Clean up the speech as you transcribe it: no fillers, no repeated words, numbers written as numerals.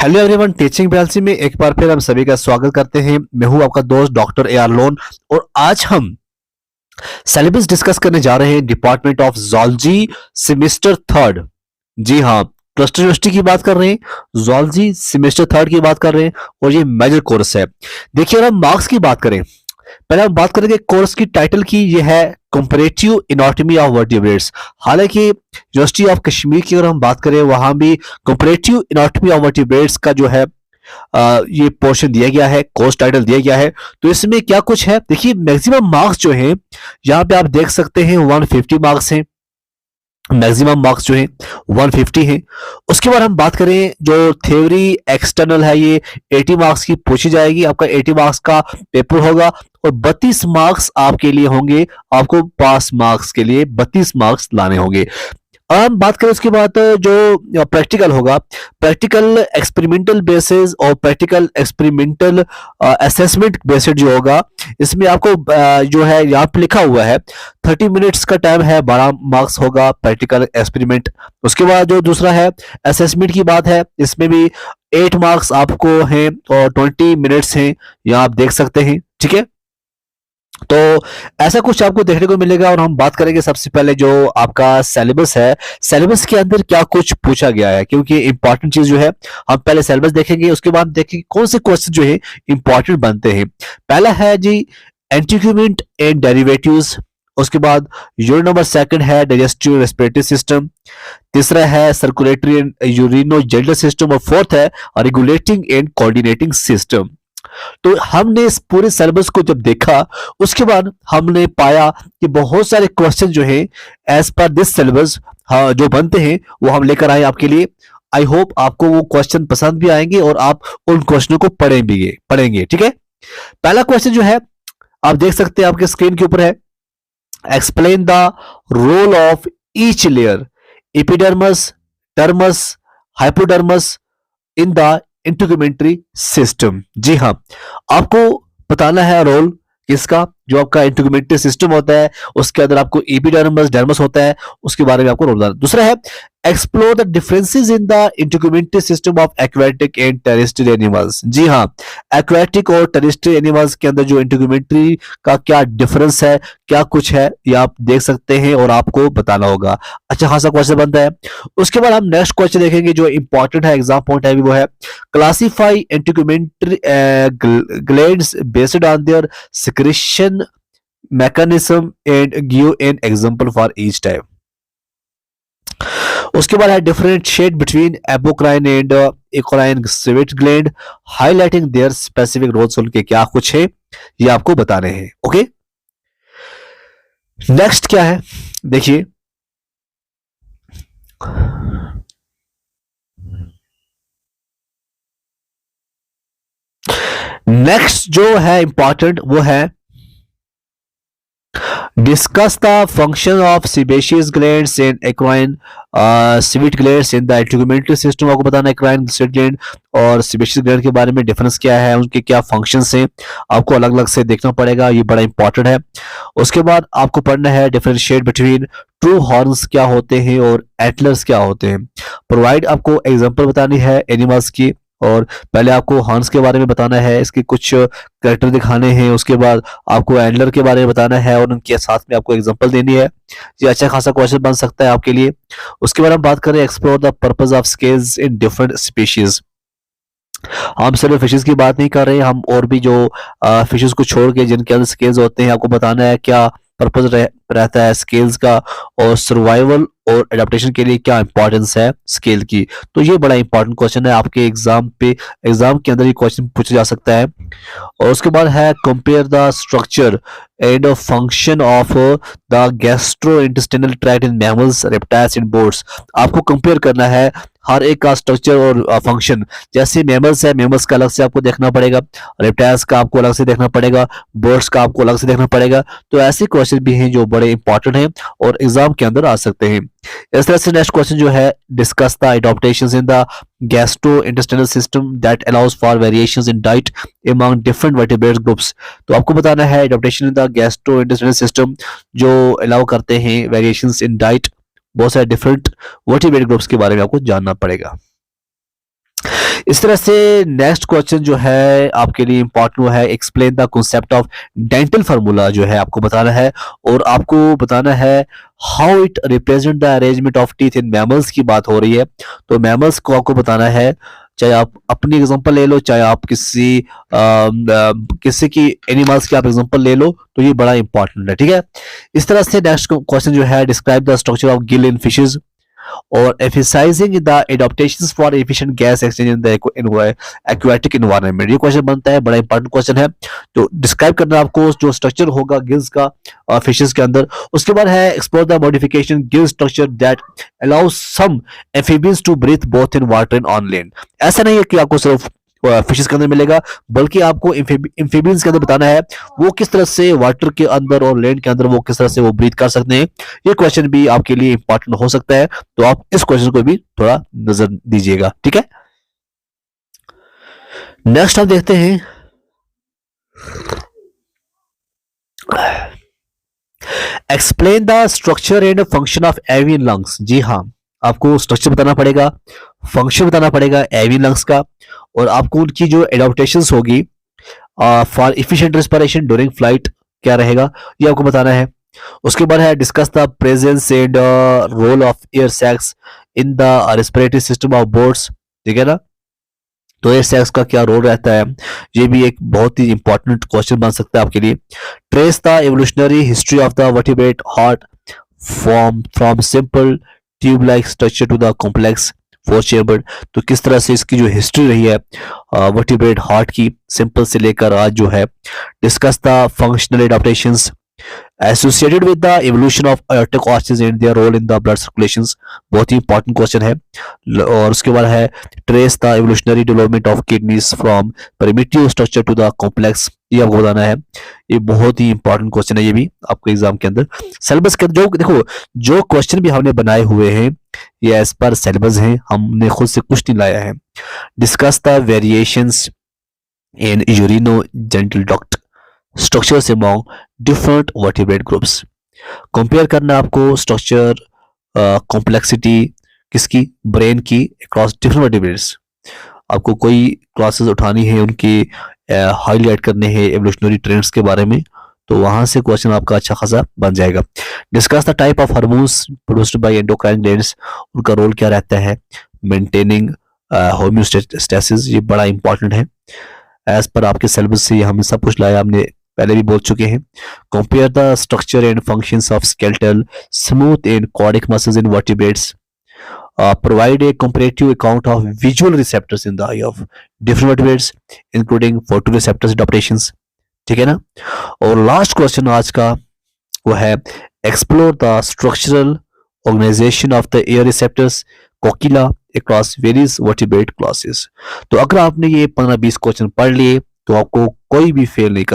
Hello everyone, teaching PLC में एक बार फिर हम सभी का स्वागत करते हैं। मैं हूं आपका दोस्त डॉक्टर ए आर लोन और आज हम सिलेबस डिस्कस करने जा रहे हैं department of zoology semester third. जी हाँ, क्लस्टर यूनिवर्सिटी की बात कर रहे हैं, जूलॉजी सेमेस्टर थर्ड की बात कर रहे हैं और ये मेजर कोर्स है। देखिए, अगर हम मार्क्स की बात करें, पहले हम बात करेंगे कोर्स की टाइटल की। ये है कंपैरेटिव एनाटॉमी ऑफ वर्टिब्रेट्स। हालांकि यूनिवर्सिटी ऑफ कश्मीर की अगर हम बात करें, वहां भी कंपैरेटिव एनाटॉमी ऑफ वर्टिब्रेट्स का जो है ये पोर्शन दिया गया है, कोर्स टाइटल दिया गया है। तो इसमें क्या कुछ है, देखिए मैक्सिमम मार्क्स जो है यहाँ पे आप देख सकते हैं 150 मार्क्स हैं। मैक्सिमम मार्क्स जो है 150 है। उसके बाद हम बात करें जो थ्योरी एक्सटर्नल है, ये 80 मार्क्स की पूछी जाएगी। आपका 80 मार्क्स का पेपर होगा और 32 मार्क्स आपके लिए होंगे। आपको पास मार्क्स के लिए 32 मार्क्स लाने होंगे। अब हम बात करें उसके बाद जो प्रैक्टिकल होगा, प्रैक्टिकल एक्सपेरिमेंटल बेसिस और प्रैक्टिकल एक्सपेरिमेंटल असेसमेंट बेसिस जो होगा, इसमें आपको जो है यहाँ पे लिखा हुआ है 30 मिनट्स का टाइम है, 12 मार्क्स होगा प्रैक्टिकल एक्सपेरिमेंट। उसके बाद जो दूसरा है असेसमेंट की बात है, इसमें भी 8 मार्क्स आपको हैं और 20 मिनट्स हैं, यहाँ आप देख सकते हैं। ठीक है, तो ऐसा कुछ आपको देखने को मिलेगा। और हम बात करेंगे सबसे पहले जो आपका सिलेबस है, सिलेबस के अंदर क्या कुछ पूछा गया है, क्योंकि इंपॉर्टेंट चीज जो है, हम पहले सिलेबस देखेंगे, उसके बाद देखेंगे कौन से क्वेश्चन जो है इंपॉर्टेंट बनते हैं। पहला है जी एंटीक्यूमेंट एंड डेरिवेटिव्स। उसके बाद यूनिट नंबर सेकंड है डाइजेस्टिव रेस्पिरेटरी सिस्टम। तीसरा है सर्कुलेटरी एंड यूरिनोजेनिटल सिस्टम और फोर्थ है रेगुलेटिंग एंड कोऑर्डिनेटिंग सिस्टम। तो हमने इस पूरे सिलेबस को जब देखा, उसके बाद हमने पाया कि बहुत सारे क्वेश्चन जो हैं एज पर दिस सिलेबस जो बनते हैं वो हम लेकर आए आपके लिए। आई होप आपको वो क्वेश्चन पसंद भी आएंगे और आप उन क्वेश्चनों को पढ़ेंगे। ठीक है, पहला क्वेश्चन जो है आप देख सकते हैं आपके स्क्रीन के ऊपर है, explain the role of each layer epidermis, dermis, hypodermis in the integumentary system. जी हाँ, आपको बताना है रोल किसका, जो आपका इंटीग्यूमेंट्री सिस्टम होता है उसके अंदर आपको एपिडर्मस डर्मस होता है, उसके बारे में आपको रोल बताना। दूसरा है explore the differences in the integumentary system of aquatic and terrestrial animals. जी हाँ, एक्वेटिक और टेरेस्ट्रियल एनिमल्स के अंदर जो इंटीग्यूमेंट्री का क्या डिफरेंस है, क्या कुछ है, ये आप देख सकते हैं और आपको बताना होगा। अच्छा खासा क्वेश्चन बनता है। उसके बाद हम नेक्स्ट क्वेश्चन देखेंगे जो इंपॉर्टेंट है, एग्जाम पॉइंट है, वो है classify integumentary glands based on their secretion mechanism and give an example for each type। उसके बाद है differentiate between apocrine and eccrine sweat gland, highlighting their specific roles। उनके क्या कुछ है ये आपको बताने हैं। ओके, नेक्स्ट क्या है देखिए, नेक्स्ट जो है इंपॉर्टेंट वो है discuss the function of sebaceous glands and eccrine sweat glands in the integumentary system. आपको बताना है एक्वाइन स्वीट ग्लैंड और सेबेशियस ग्लैंड के बारे में, डिफरेंस क्या है, उनके क्या फंक्शंस हैं, आपको अलग अलग से देखना पड़ेगा, ये बड़ा इंपॉर्टेंट है। उसके बाद आपको पढ़ना है डिफरेंशिएट बिटवीन ट्रू हॉर्न्स क्या होते हैं और एटलर्स क्या होते हैं। प्रोवाइड आपको एग्जांपल बतानी है एनिमल्स की, और पहले आपको हॉर्न्स के बारे में बताना है, इसके कुछ कैरेक्टर दिखाने हैं। उसके बाद आपको एंडलर के बारे में बताना है और उनके साथ में आपको एग्जांपल देनी है। ये अच्छा खासा क्वेश्चन बन सकता है आपके लिए। उसके बाद हम बात करें explore the purpose of scales in different species. हम सिर्फ फिशेस की बात नहीं कर रहे, हम और भी जो फिशेस को छोड़ के जिनके अंदर स्केल्स होते हैं, आपको बताना है क्या पर्पस रहता है स्केल्स का और सर्वाइवल और एडेप्टेशन के लिए क्या इंपॉर्टेंस है स्केल की। तो ये बड़ा इंपॉर्टेंट क्वेश्चन है आपके एग्जाम के अंदर ये क्वेश्चन पूछा जा सकता है। और उसके बाद है compare the structure and function of the gastrointestinal tract in mammals, reptiles and birds. आपको कंपेयर करना है हर एक का स्ट्रक्चर और फंक्शन। जैसे मैमल्स है, मैमल्स का अलग से आपको देखना पड़ेगा, रेप्टाइल्स का आपको अलग से देखना पड़ेगा, बर्ड्स का आपको अलग से देखना पड़ेगा। तो ऐसे क्वेश्चन भी हैं जो बड़े इंपॉर्टेंट हैं और एग्जाम के अंदर आ सकते हैं। इस तरह से नेक्स्ट क्वेश्चन जो है discuss the adaptations in the gastrointestinal system that allows for variations in diet among different vertebrate groups. तो आपको बताना है adaptation in the gastrointestinal system जो अलाउ करते हैं वेरिएशंस इन डाइट, बहुत सारे डिफरेंट वर्टिब्रेट ग्रुप्स के बारे में आपको जानना पड़ेगा। इस तरह से नेक्स्ट क्वेश्चन जो है आपके लिए इंपॉर्टेंट वो है, explain the concept of dental formula जो है आपको बताना है, और आपको बताना है how it represent the arrangement of teeth in mammals की बात हो रही है। तो मैमल्स को आपको बताना है, चाहे आप अपनी एग्जांपल ले लो, चाहे आप किसी की एनिमल्स की आप एग्जांपल ले लो, तो ये बड़ा इंपॉर्टेंट है, ठीक है। इस तरह से नेक्स्ट क्वेश्चन जो है, describe the structure of gill in fishes और emphasizing the adaptations for efficient gas exchange in the aquatic environment। ये क्वेश्चन बनता है, बड़ा इंपॉर्टेंट क्वेश्चन है। तो डिस्क्राइब करना है आपको जो स्ट्रक्चर होगा गिल्स का फिशेस के अंदर। उसके बाद है explore the modification gill structure that allows some amphibians to breathe both in water and on land. ऐसा नहीं है कि आपको सिर्फ फिशेस के अंदर मिलेगा, बल्कि आपको एम्फीबियंस के अंदर बताना है वो किस तरह से वाटर के अंदर और लैंड के अंदर वो किस तरह से वो ब्रीथ कर सकते हैं। ये क्वेश्चन भी आपके लिए इंपॉर्टेंट हो सकता है, तो आप इस क्वेश्चन को भी थोड़ा नजर दीजिएगा, ठीक है। नेक्स्ट हम देखते हैं explain the structure and function of avian lungs. जी हाँ, आपको स्ट्रक्चर बताना पड़ेगा, फंक्शन बताना पड़ेगा एवियन लंग्स का, और आपको उनकी जो एडाप्टेशंस होगी for efficient respiration during flight क्या रहेगा, ये आपको बताना है। उसके बाद है discuss the presence and role of air sacs in the respiratory system of birds, ठीक है ना। तो एयर सैक्स का क्या रोल रहता है, ये भी एक बहुत ही इंपॉर्टेंट क्वेश्चन बन सकता है आपके लिए। Trace the evolutionary history of the vertebrate heart from simple tube like structure to the complex four chambered. तो किस तरह से इसकी जो हिस्ट्री रही है वर्टिब्रेट हार्ट की, सिंपल से लेकर आज जो है। Discuss the functional adaptations associated with the evolution of aortic arteries and their role in the blood circulations। बहुत ही इंपॉर्टेंट क्वेश्चन है। और उसके बाद है trace the evolutionary development of kidneys from primitive structure to the complex, ये आपको बताना है। ये बहुत ही इंपॉर्टेंट क्वेश्चन है, ये भी आपके एग्जाम के अंदर सिलेबस के अंदर जो देखो जो क्वेश्चन भी हमने बनाए हुए हैं ये एज पर सिलेबस हैं, हमने खुद से कुछ नहीं लाया है। Discuss the variations in urinogenital duct structures among different vertebrate groups. Compare करना आपको स्ट्रक्चर कॉम्प्लेक्सिटी किसकी, ब्रेन की अक्रॉस डिफरेंट वर्टिब्रेट्स। आपको कोई क्लासेस उठानी है, उनकी हाईलाइट करने हैं एवोल्यूशनरी ट्रेंड्स के बारे में, तो वहां से क्वेश्चन आपका अच्छा खासा बन जाएगा। Discuss the type of hormones produced by endocrine glands, उनका रोल क्या रहता है मेंटेनिंग होम्योस्टेसिस, ये बड़ा इंपॉर्टेंट है। एज पर आपके सिलेबस से हमने सब कुछ लाया, हमने पहले भी बोल चुके हैं। Compare the structure and functions of skeletal smooth and cardiac muscles in vertebrates. Provide a comparative account of visual receptors in the eye of different vertebrates including photoreceptors adaptations, ठीक है ना। और लास्ट क्वेश्चन आज का वो है explore the structural organization of the air receptors cochlea across various vertebrate classes। तो अगर आपने ये 15-20 क्वेश्चन पढ़ लिए तो आपको कोई भी फेल नहीं कर